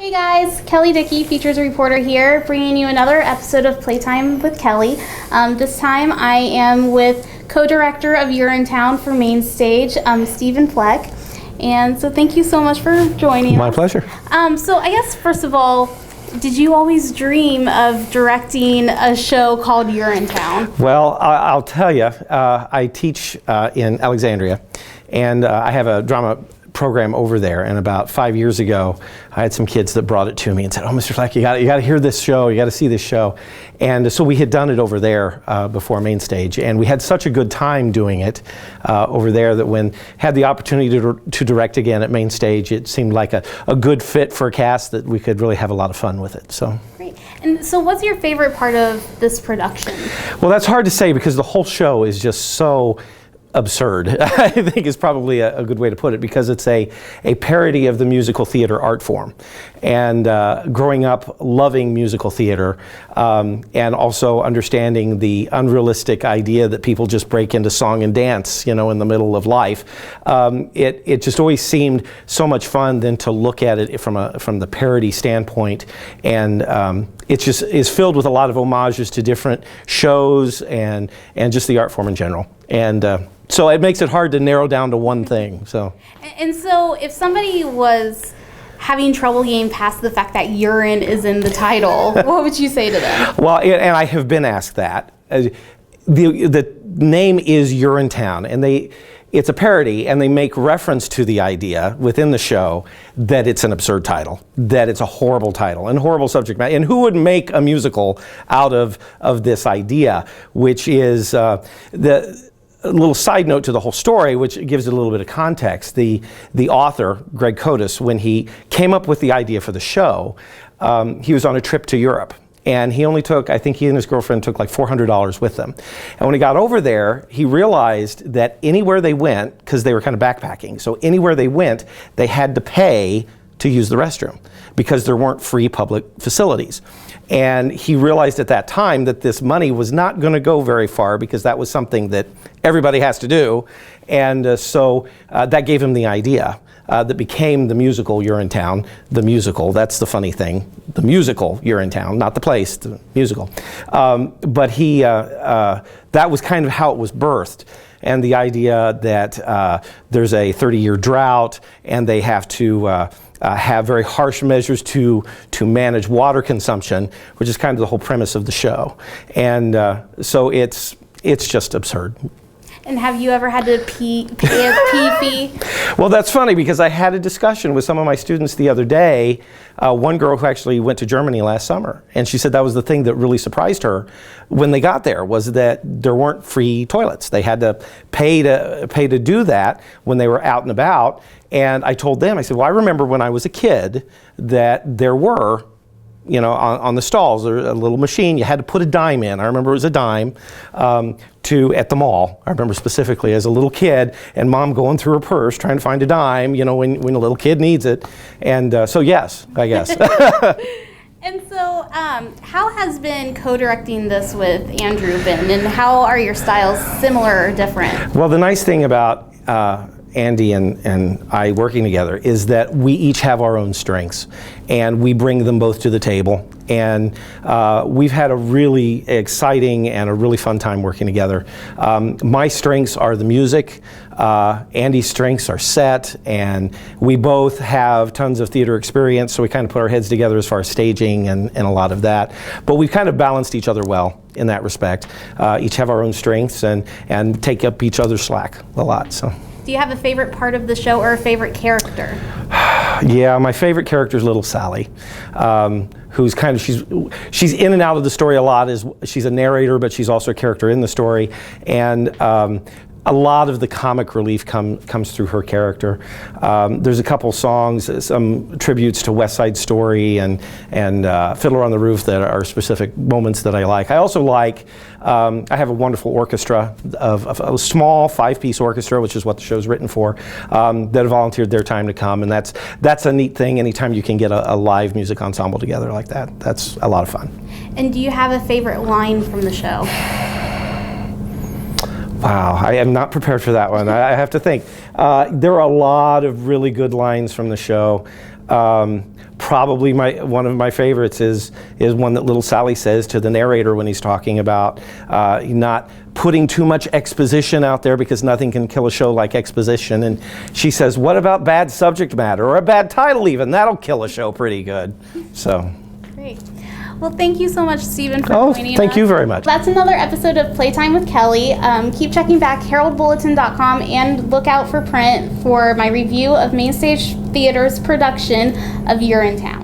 Hey guys, Kelly Dickey, features reporter here, bringing you another episode of Playtime with Kelly. This time I am with co-director of Urinetown for Mainstage, Stephen Fleck. And so thank you so much for joining us. My pleasure. So I guess first of all, did you always dream of directing a show called Urinetown? Well, I'll tell you, I teach in Alexandria, and I have a drama program over there, and about 5 years ago I had some kids that brought it to me and said, "Oh, Mr. Fleck, you got to hear this show, you got to see this show." And so we had done it over there before Mainstage, and we had such a good time doing it over there that when had the opportunity to direct again at Mainstage, it seemed like a good fit for a cast that we could really have a lot of fun with it. So great. And so what's your favorite part of this production? Well, that's hard to say because the whole show is just so absurd, I think is probably a good way to put it, because it's a parody of the musical theater art form. And growing up loving musical theater and also understanding the unrealistic idea that people just break into song and dance, you know, in the middle of life, it just always seemed so much fun then to look at it from the parody standpoint. And it just is filled with a lot of homages to different shows and just the art form in general. And so it makes it hard to narrow down to one thing. And so if somebody was having trouble getting past the fact that urine is in the title, what would you say to them? Well, and I have been asked that. The name is Urinetown, and it's a parody, and they make reference to the idea within the show that it's an absurd title, that it's a horrible title and horrible subject matter. And who would make a musical out of this idea, which is a little side note to the whole story, which gives it a little bit of context. The author, Greg Kotis, when he came up with the idea for the show, he was on a trip to Europe. And he only took, I think he and his girlfriend took like $400 with them. And when he got over there, he realized that anywhere they went, because they were kind of backpacking, so anywhere they went, they had to pay to use the restroom because there weren't free public facilities. And he realized at that time that this money was not going to go very far because that was something that everybody has to do. And so that gave him the idea that became the musical Urinetown. The musical, that's the funny thing, the musical Urinetown, not the place, the musical. But that was kind of how it was birthed. And the idea that there's a 30-year drought and they have to have very harsh measures to manage water consumption, which is kind of the whole premise of the show. And so it's just absurd. And have you ever had to pay a pee fee? Well, that's funny because I had a discussion with some of my students the other day. One girl who actually went to Germany last summer, and she said that was the thing that really surprised her when they got there, was that there weren't free toilets. They had to pay to do that when they were out and about. And I told them, I said, well, I remember when I was a kid that there were, you know, on the stalls, there was a little machine, you had to put a dime in. I remember it was a dime at the mall. I remember specifically as a little kid, and mom going through her purse trying to find a dime, you know, when a little kid needs it. And so yes, I guess. And so how has been co-directing this with Andrew been, and how are your styles similar or different? Well, the nice thing about Andy and I working together is that we each have our own strengths, and we bring them both to the table. And we've had a really exciting and a really fun time working together. My strengths are the music, Andy's strengths are set, and we both have tons of theater experience, so we kind of put our heads together as far as staging and a lot of that. But we've kind of balanced each other well in that respect. Each have our own strengths and take up each other's slack a lot. So. Do you have a favorite part of the show or a favorite character? Yeah, my favorite character is Little Sally, who's kind of, she's in and out of the story a lot. She's a narrator, but she's also a character in the story. And a lot of the comic relief comes through her character. There's a couple songs, some tributes to West Side Story and Fiddler on the Roof that are specific moments that I like. I also like, I have a wonderful orchestra of a small 5-piece orchestra, which is what the show's written for, that have volunteered their time to come, and that's a neat thing. Anytime you can get a live music ensemble together like that, that's a lot of fun. And do you have a favorite line from the show? Wow, I am not prepared for that one. I have to think. There are a lot of really good lines from the show. Probably one of my favorites is one that little Sally says to the narrator when he's talking about not putting too much exposition out there because nothing can kill a show like exposition. And she says, "What about bad subject matter or a bad title even? That'll kill a show pretty good." So. Great. Well, thank you so much, Stephen, for joining us. Thank you very much. That's another episode of Playtime with Kelly. Keep checking back heraldbulletin.com and look out for print for my review of Mainstage Theater's production of Urinetown.